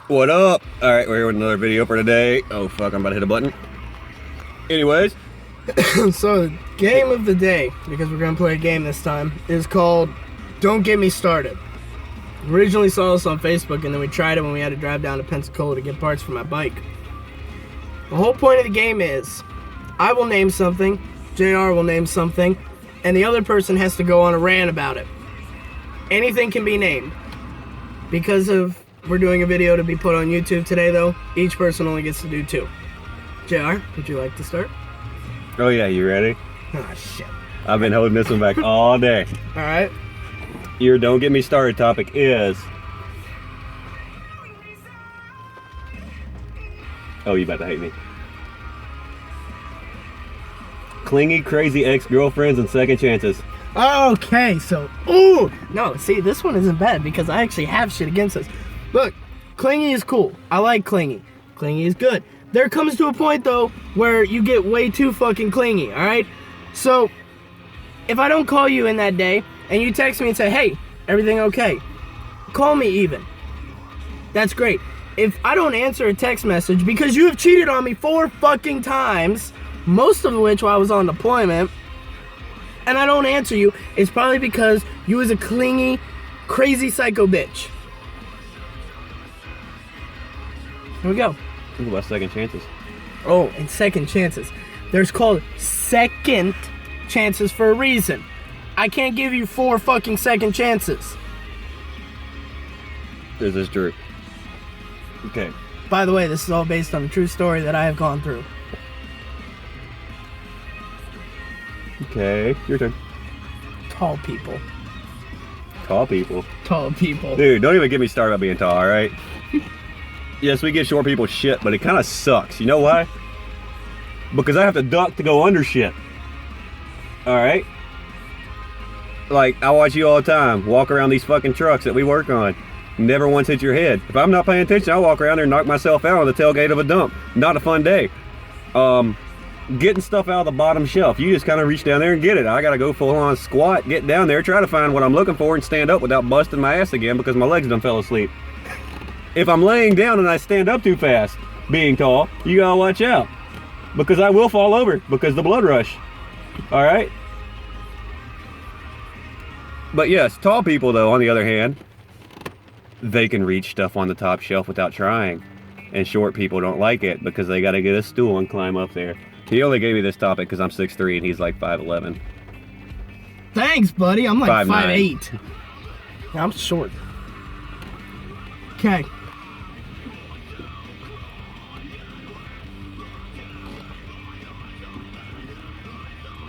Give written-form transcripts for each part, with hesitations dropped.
What up? Alright, we're here with another video for today. Oh fuck, I'm about to hit a button. Anyways. So, the game of the day, because we're going to play a game this time, is called Don't Get Me Started. Originally saw this on Facebook, and then we tried it when we had to drive down to Pensacola to get parts for my bike. The whole point of the game is, I will name something, JR will name something, and the other person has to go on a rant about it. Anything can be named. Because we're doing a video to be put on YouTube today, though, each person only gets to do 2. JR, would you like to start? Oh yeah, you ready? Oh shit. I've been holding this one back all day. Alright. Your Don't Get Me Started topic is... Oh, you about to hate me. Clingy, crazy ex-girlfriends and second chances. Okay, so, ooh! No, see, this one isn't bad because I actually have shit against this. Look, clingy is cool. I like clingy. Clingy is good. There comes to a point, though, where you get way too fucking clingy, alright? So, if I don't call you in that day, and you text me and say, hey, everything okay? Call me even. That's great. If I don't answer a text message because you have cheated on me 4 fucking times, most of which while I was on deployment, and I don't answer you, it's probably because you was a clingy, crazy psycho bitch. Here we go. Think about second chances. Oh, and second chances. There's called second chances for a reason. I can't give you 4 fucking second chances. This is true. Okay. By the way, this is all based on a true story that I have gone through. Okay, your turn. Tall people. Tall people. Tall people. Dude, don't even get me started about being tall, alright? Yes, we give short people shit, but it kind of sucks. You know why? Because I have to duck to go under shit. Alright? Like, I watch you all the time walk around these fucking trucks that we work on. Never once hit your head. If I'm not paying attention, I'll walk around there and knock myself out on the tailgate of a dump. Not a fun day. Getting stuff out of the bottom shelf. You just kind of reach down there and get it. I gotta go full on squat, get down there, try to find what I'm looking for and stand up without busting my ass again because my legs done fell asleep. If I'm laying down and I stand up too fast, being tall, you gotta watch out. Because I will fall over because the blood rush. Alright? But yes, tall people though, on the other hand, they can reach stuff on the top shelf without trying. And short people don't like it because they gotta get a stool and climb up there. He only gave me this topic because I'm 6'3" and he's like 5'11". Thanks, buddy. I'm like 5'9". 5'8". Yeah, I'm short. Okay.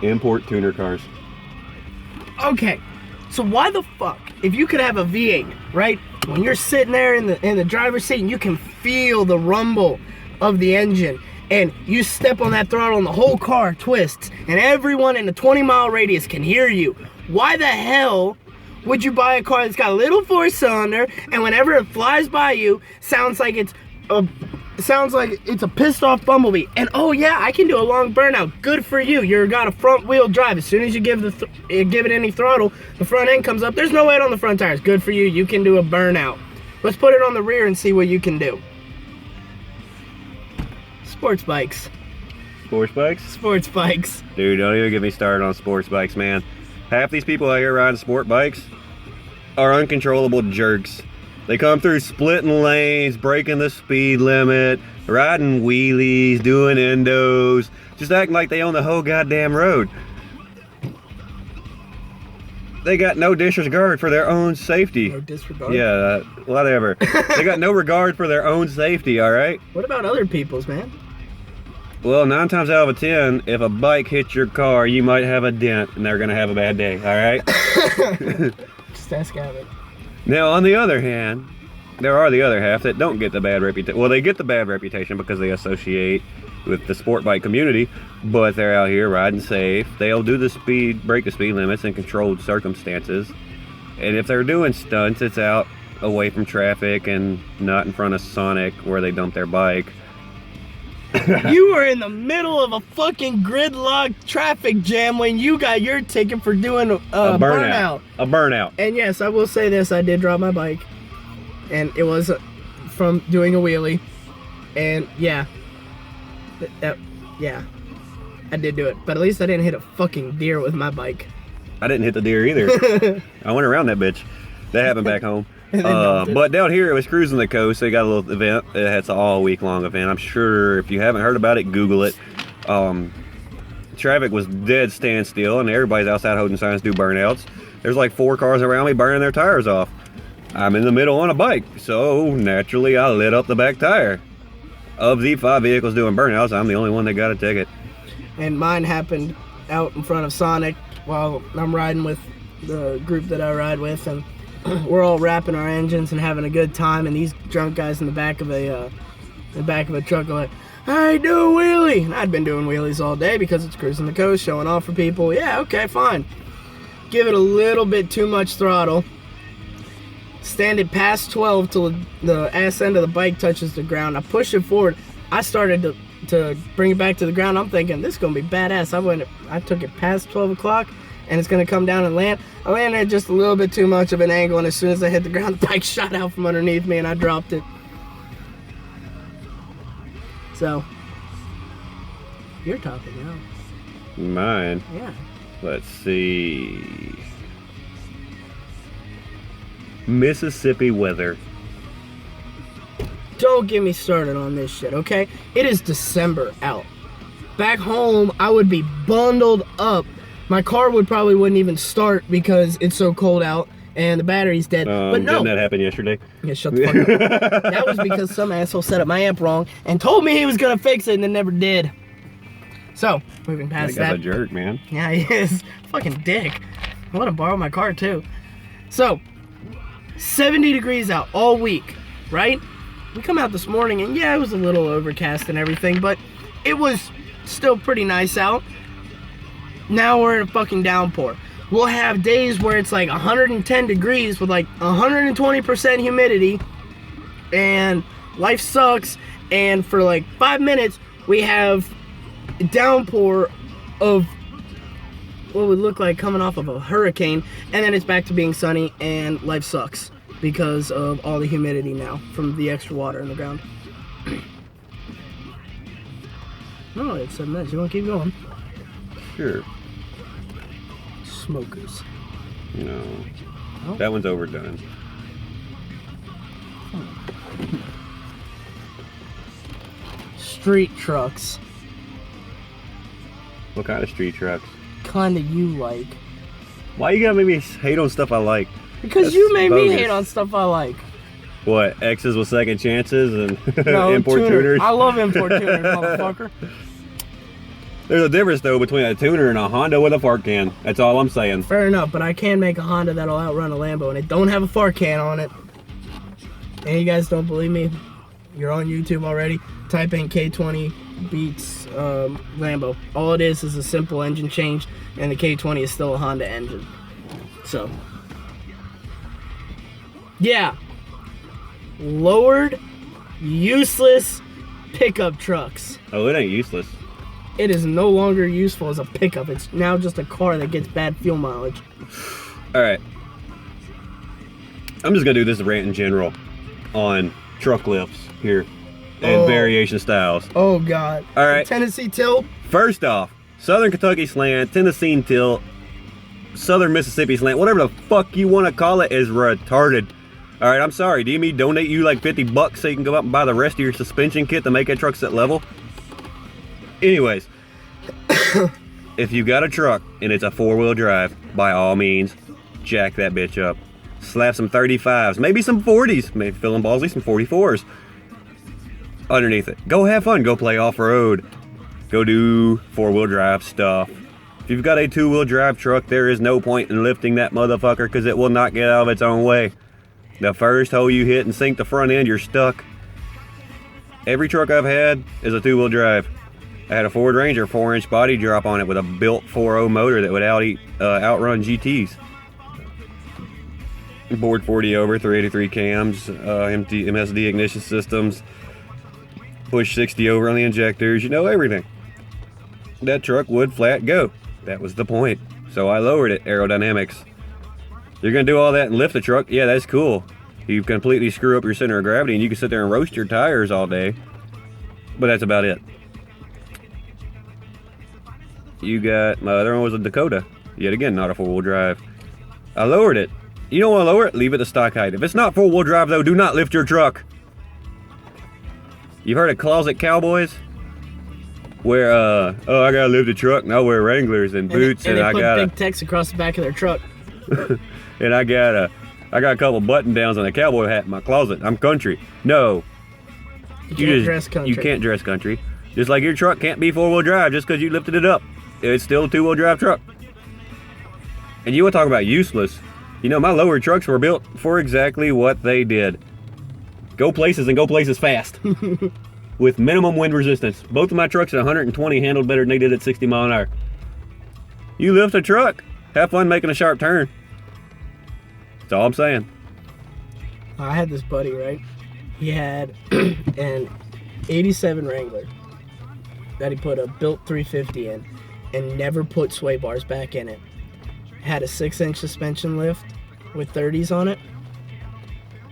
Import tuner cars. Okay. So why the fuck, if you could have a V8, right? When you're sitting there in the driver's seat and you can feel the rumble of the engine, and you step on that throttle and the whole car twists, and everyone in a 20-mile radius can hear you, why the hell would you buy a car that's got a little 4-cylinder, and whenever it flies by you, sounds like it's a pissed off bumblebee? And oh yeah, I can do a long burnout. Good for you. You've got a front wheel drive. As soon as you give it any throttle, the front end comes up. There's no weight on the front tires. Good for you. You can do a burnout. Let's put it on the rear and see what you can do. Sports bikes. Sports bikes? Sports bikes. Dude, don't even get me started on sports bikes, man. Half these people out here riding sport bikes are uncontrollable jerks. They come through splitting lanes, breaking the speed limit, riding wheelies, doing endos, just acting like they own the whole goddamn road. They got no disregard for their own safety. No disregard? Yeah, whatever. They got no regard for their own safety, alright? What about other people's, man? Well, 9 times out of 10, if a bike hits your car, you might have a dent and they're gonna have a bad day, alright? Just ask Gavin. Now, on the other hand, there are the other half that don't get the bad reputation. Well, they get the bad reputation because they associate with the sport bike community, but they're out here riding safe. They'll do break the speed limits in controlled circumstances. And if they're doing stunts, it's out away from traffic and not in front of Sonic where they dump their bike. You were in the middle of a fucking gridlock traffic jam when you got your ticket for doing a burnout. A burnout. And yes, I will say this, I did drop my bike. And it was from doing a wheelie, and yeah, I did do it. But at least I didn't hit a fucking deer with my bike. I didn't hit the deer either. I went around that bitch. That happened back home. But down here, it was cruising the coast. They got a little event. It's an all week long event. I'm sure if you haven't heard about it, Google it. Traffic was dead standstill, and everybody's outside holding signs, do burnouts. There's like 4 cars around me burning their tires off. I'm in the middle on a bike, so naturally I lit up the back tire. Of the 5 vehicles doing burnouts, I'm the only one that got a ticket. And mine happened out in front of Sonic while I'm riding with the group that I ride with, and we're all wrapping our engines and having a good time, and these drunk guys in the back of a truck are like, "Hey, do a wheelie." And I'd been doing wheelies all day because it's cruising the coast, showing off for people. Yeah, okay, fine. Give it a little bit too much throttle. Stand it past 12 till the ass end of the bike touches the ground. I push it forward. I started to bring it back to the ground. I'm thinking, this is going to be badass. I took it past 12 o'clock, and it's going to come down and land. I landed at just a little bit too much of an angle, and as soon as I hit the ground, the bike shot out from underneath me, and I dropped it. So, you're talking now. Mine. Yeah. Let's see. Mississippi weather. Don't get me started on this shit, okay? It is December out. Back home, I would be bundled up. My car wouldn't even start because it's so cold out and the battery's dead. But no. Didn't that happen yesterday? Yeah, shut the fuck up. That was because some asshole set up my amp wrong and told me he was gonna fix it and then never did. So, moving past that. That guy's a jerk, man. Yeah, he is. Fucking dick. I want to borrow my car too. So, 70 degrees out all week, right? We come out this morning and yeah, it was a little overcast and everything, but it was still pretty nice out. Now we're in a fucking downpour. We'll have days where it's like 110 degrees with like 120% humidity and life sucks, and for like 5 minutes we have a downpour of what would look like coming off of a hurricane, and then it's back to being sunny and life sucks because of all the humidity now from the extra water in the ground. No, it's 7 minutes. You want to keep going? Sure. Smokers. No. Oh. That one's overdone. Street trucks. What kind of street trucks? Kinda you like. Why you gotta make me hate on stuff I like? Because That's you made bogus. me hate on stuff I like. What, X's with second chances and No, import tuner. tuners? I love import tuners, motherfucker. There's a difference though between a tuner and a Honda with a fart can. That's all I'm saying. Fair enough, but I can make a Honda that'll outrun a Lambo, and it don't have a fart can on it. And you guys don't believe me? You're on YouTube already. Type in K20 beats Lambo. All it is a simple engine change, and the K20 is still a Honda engine. So, yeah. Lowered, useless pickup trucks. Oh, it ain't useless. It is no longer useful as a pickup. It's now just a car that gets bad fuel mileage. All right. I'm just gonna do this rant in general on truck lifts here and variation styles. Oh God. All right. Tennessee tilt. First off, Southern Kentucky slant, Tennessee tilt, Southern Mississippi slant, whatever the fuck you want to call it, is retarded. All right, I'm sorry. Do you mean donate you like $50 so you can go out and buy the rest of your suspension kit to make that truck set level? Anyways, if you got a truck and it's a 4-wheel drive, by all means, jack that bitch up. Slap some 35s, maybe some 40s, maybe feeling ballsy, some 44s underneath it. Go have fun, go play off-road, go do 4-wheel drive stuff. If you've got a 2-wheel drive truck, there is no point in lifting that motherfucker because it will not get out of its own way. The first hole you hit and sink the front end, you're stuck. Every truck I've had is a 2-wheel drive. I had a Ford Ranger 4-inch body drop on it with a built 4.0 motor that would outrun GTs. Board 40 over, 383 cams, MSD ignition systems, push 60 over on the injectors, you know, everything. That truck would flat go. That was the point. So I lowered it, aerodynamics. You're gonna do all that and lift the truck? Yeah, that's cool. You completely screw up your center of gravity, and you can sit there and roast your tires all day. But that's about it. You got, my other one was a Dakota. Yet again, not a 4-wheel drive. I lowered it. You don't want to lower it? Leave it to stock height. If it's not 4-wheel drive though, do not lift your truck. You've heard of closet cowboys? Where, oh, I gotta lift the truck, and I wear Wranglers and boots, and I got big text across the back of their truck. and I got a couple button downs and a cowboy hat in my closet. I'm country. No. You can't dress country. You can't dress country. Just like your truck can't be 4-wheel drive just because you lifted it up. It's still a 2-wheel drive truck. And you want to talk about useless. You know, my lower trucks were built for exactly what they did. Go places and go places fast. With minimum wind resistance. Both of my trucks at 120 handled better than they did at 60 mile an hour. You lift a truck, have fun making a sharp turn. That's all I'm saying. I had this buddy, right? He had an 87 Wrangler that he put a built 350 in and never put sway bars back in it. Had a 6-inch suspension lift with 30s on it.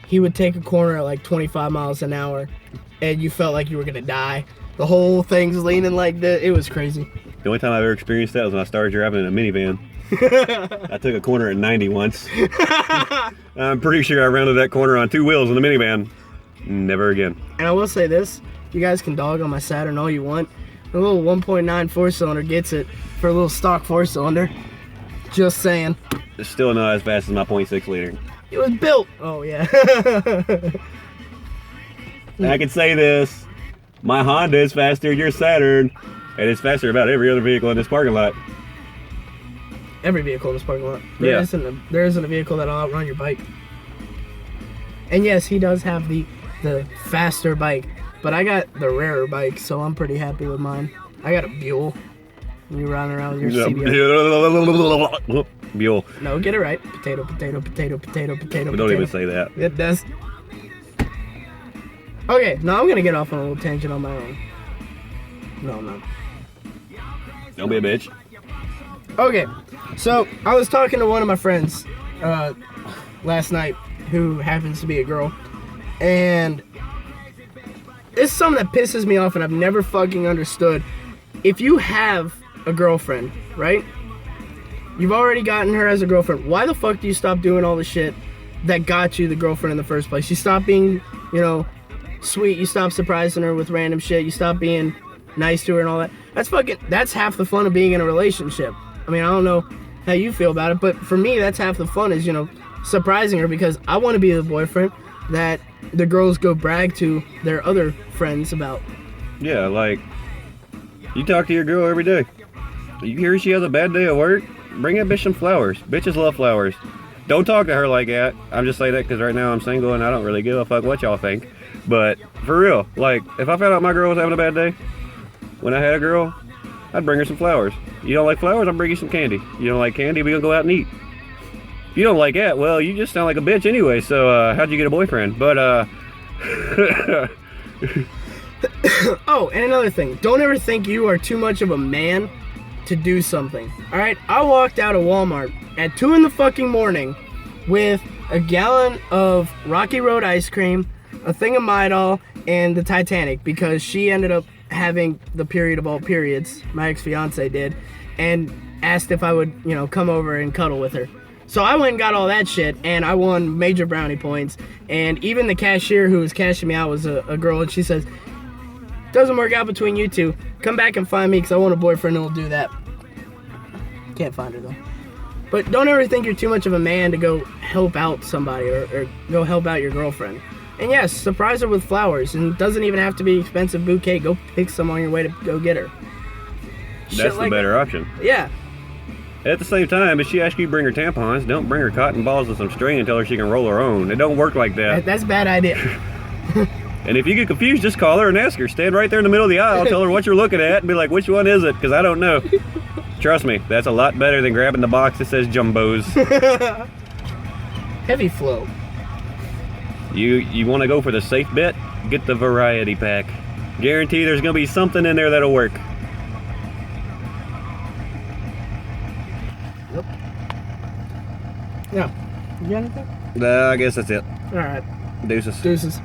He would take a corner at like 25 miles an hour and you felt like you were gonna die. The whole thing's leaning like this. It was crazy. The only time I've ever experienced that was when I started driving in a minivan. I took a corner at 90 once. I'm pretty sure I rounded that corner on 2 wheels in the minivan. Never again. And I will say this, you guys can dog on my Saturn all you want. A little 1.9 4-cylinder gets it for a little stock 4-cylinder. Just saying. It's still not as fast as my 0.6 liter. It was built. Oh, yeah. I can say this. My Honda is faster than your Saturn. And it's faster than about every other vehicle in this parking lot. Every vehicle in this parking lot. Yeah. There isn't a vehicle that'll outrun your bike. And yes, he does have the faster bike. But I got the rarer bike, so I'm pretty happy with mine. I got a Buell. You running around with your CBR. Buell. No, get it right. Potato, potato, potato, potato, potato. But don't even say that. It does. Okay, now I'm gonna get off on a little tangent on my own. No, I'm not. Don't be a bitch. Okay, so I was talking to one of my friends last night who happens to be a girl, and it's something that pisses me off and I've never fucking understood. If you have a girlfriend, right? You've already gotten her as a girlfriend. Why the fuck do you stop doing all the shit that got you the girlfriend in the first place? You stop being, sweet. You stop surprising her with random shit. You stop being nice to her and all that. That's half the fun of being in a relationship. I mean, I don't know how you feel about it, but for me, that's half the fun is, surprising her because I want to be the boyfriend that the girls go brag to their other friends about. Yeah, like, you talk to your girl every day. You hear she has a bad day at work? Bring that bitch some flowers. Bitches love flowers. Don't talk to her like that. I'm just saying that because right now I'm single and I don't really give a fuck what y'all think. But for real, like, if I found out my girl was having a bad day, when I had a girl, I'd bring her some flowers. You don't like flowers? I'll bring you some candy. You don't like candy? We gonna go out and eat. If you don't like that, well, you just sound like a bitch anyway, so how'd you get a boyfriend? But, Oh, and another thing. Don't ever think you are too much of a man to do something. Alright? I walked out of Walmart at 2 in the fucking morning with a gallon of Rocky Road ice cream, a thing of Midol, and the Titanic because she ended up having the period of all periods, my ex-fiance did, and asked if I would, come over and cuddle with her. So I went and got all that shit, and I won major brownie points. And even the cashier who was cashing me out was a girl, and she says, doesn't work out between you two. Come back and find me, because I want a boyfriend who will do that. Can't find her, though. But don't ever think you're too much of a man to go help out somebody or go help out your girlfriend. And yes, surprise her with flowers, and it doesn't even have to be expensive bouquet. Go pick some on your way to go get her. That's the better option. Yeah. At the same time, if she asks you to bring her tampons, don't bring her cotton balls and some string and tell her she can roll her own. It don't work like that. That's a bad idea. And if you get confused, just call her and ask her. Stand right there in the middle of the aisle, tell her what you're looking at, and be like, which one is it? Because I don't know. Trust me, that's a lot better than grabbing the box that says Jumbos. Heavy flow. You want to go for the safe bet? Get the variety pack. Guarantee there's going to be something in there that'll work. Yep. Yeah. You got anything? I guess that's it. All right. Deuces. Deuces.